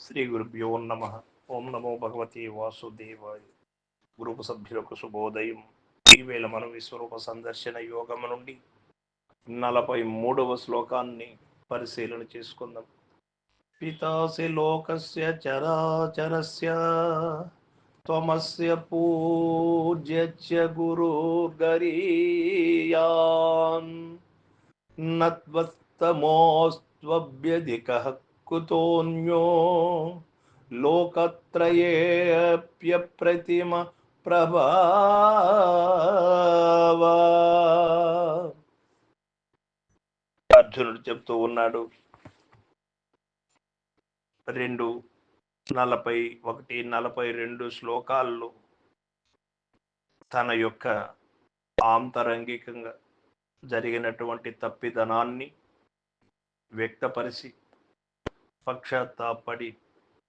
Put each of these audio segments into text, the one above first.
శ్రీ గురుభ్యో నమ. ఓం నమో భగవతి వాసుదేవాయ. గ్రూపు సభ్యులకు శుభోదయం. ఈవేళ మనం విశ్వరూప సందర్శన యోగము నుండి 43వ శ్లోకాన్ని పరిశీలన చేసుకుందాం. పితాసి లోకస్య చరాచరస్య త్వమస్య పూజ్యస్య గురుర్గరీయాన్ నత్వత్తమోస్త్వభ్యధికః కుతోన్యో లోకత్రయేऽప్యప్రతిమ ప్రభావ. అర్జునుడు చెప్తూ ఉన్నాడు. 2:41, 42 తన యొక్క ఆంతరంగికంగా జరిగినటువంటి తప్పిదనాన్ని వ్యక్తపరిచి పశ్చాత్తాపడి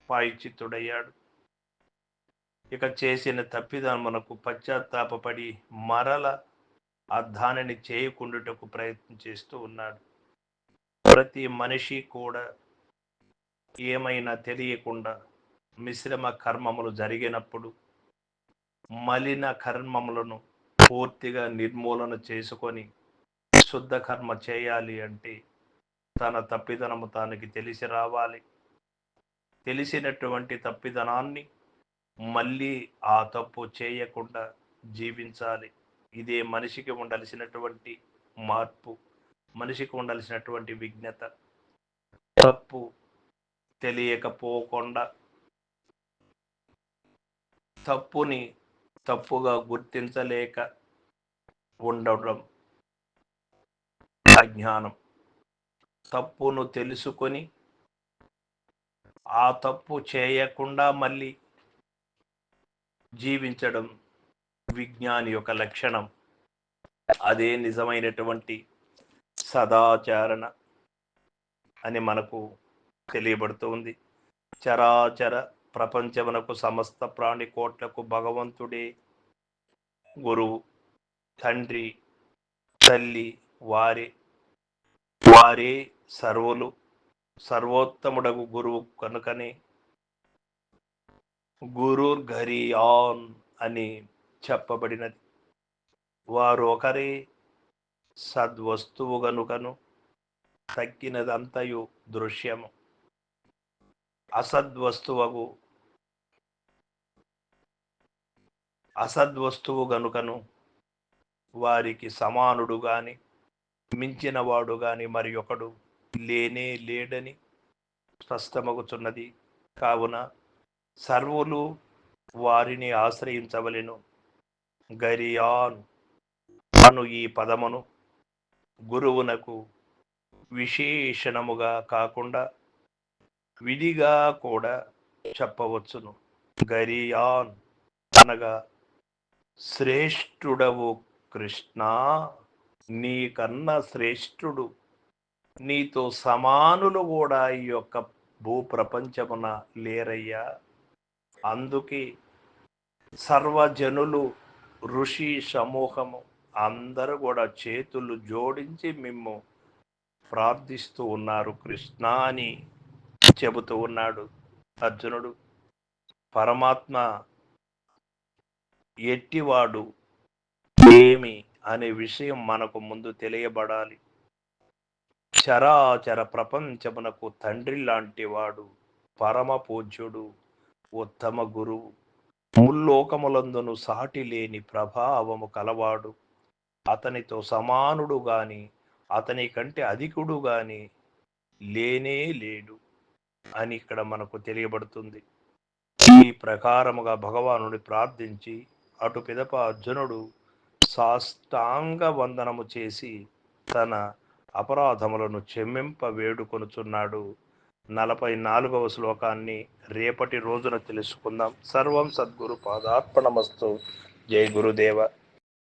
పాయిచిత్తుడయ్యాడు. ఇక చేసిన తప్పిదమునకు పశ్చాత్తాపడి మరల ఆ దానిని చేయకుండుటకు ప్రయత్నం చేస్తూ ఉన్నాడు. ప్రతి మనిషి కూడా ఏమైనా తెలియకుండా మిశ్రమ కర్మములు జరిగినప్పుడు మలిన కర్మములను పూర్తిగా నిర్మూలన చేసుకొని శుద్ధ కర్మ చేయాలి అంటే తన తప్పిదనము తానికి తెలిసి రావాలి. తెలిసినటువంటి తప్పిదనాన్ని మళ్ళీ ఆ తప్పు చేయకుండా జీవించాలి. ఇదే మనిషికి ఉండాల్సినటువంటి మార్పు, మనిషికి ఉండాల్సినటువంటి విజ్ఞత. తప్పు తెలియకపోకుండా తప్పుని తప్పుగా గుర్తించలేక ఉండడం అజ్ఞానం. తప్పును తెలుసుకొని ఆ తప్పు చేయకుండా మళ్ళీ జీవించడం విజ్ఞాని యొక్క లక్షణం. అదే నిజమైనటువంటి సదాచరణ అని మనకు తెలియబడుతుంది. చరాచర ప్రపంచమునకు సమస్త ప్రాణి కోట్లకు భగవంతుడే గురువు, తండ్రి, తల్లి, వారే సర్వులు. సర్వోత్తముడగు గురువు కనుకనే గురుర్గరీయాన్ అని చెప్పబడినది. వారు ఒకరే సద్వస్తువు గనుకను తక్కినదంతయు దృశ్యము. అసద్వస్తువు గనుకను వారికి సమానుడు గాని మించినవాడు గాని మరి ఒకడు లేనే లేడని స్పష్టమగుచున్నది. కావున సర్వులు వారిని ఆశ్రయించవలెను. గరియాన్ అను ఈ పదమును గురువునకు విశేషణముగా కాకుండా విడిగా కూడా చెప్పవచ్చును. గరియాన్ అనగా శ్రేష్ఠుడవు కృష్ణ, నీకన్నా శ్రేష్ఠుడు, నీతో సమానులు కూడా ఈ యొక్క భూప్రపంచమున లేరయ్యా. అందుకే సర్వజనులు, ఋషి సమూహము అందరూ కూడా చేతులు జోడించి మిమ్ము ప్రార్థిస్తూ ఉన్నారు కృష్ణ అని చెబుతూ ఉన్నాడు అర్జునుడు. పరమాత్మ ఎట్టివాడు, ఏమి అనే విషయం మనకు ముందు తెలియబడాలి. చరాచర ప్రపంచమునకు తండ్రి లాంటి వాడు, పరమ పూజ్యుడు, ఉత్తమ గురువు, ముల్లోకములందును సాటి లేని ప్రభావము కలవాడు, అతనితో సమానుడు గాని అతని కంటే అధికుడు గాని లేనే లేడు అని ఇక్కడ మనకు తెలియబడుతుంది. ఈ ప్రకారముగా భగవానుని ప్రార్థించి అటు పిదప అర్జునుడు సాష్టాంగ వందనము చేసి తన అపరాధములను క్షమింప వేడుకొనుచున్నాడు. 44వ శ్లోకాన్ని రేపటి రోజున తెలుసుకుందాం. సర్వం సద్గురు పాదార్పణమస్తు. జై గురుదేవ.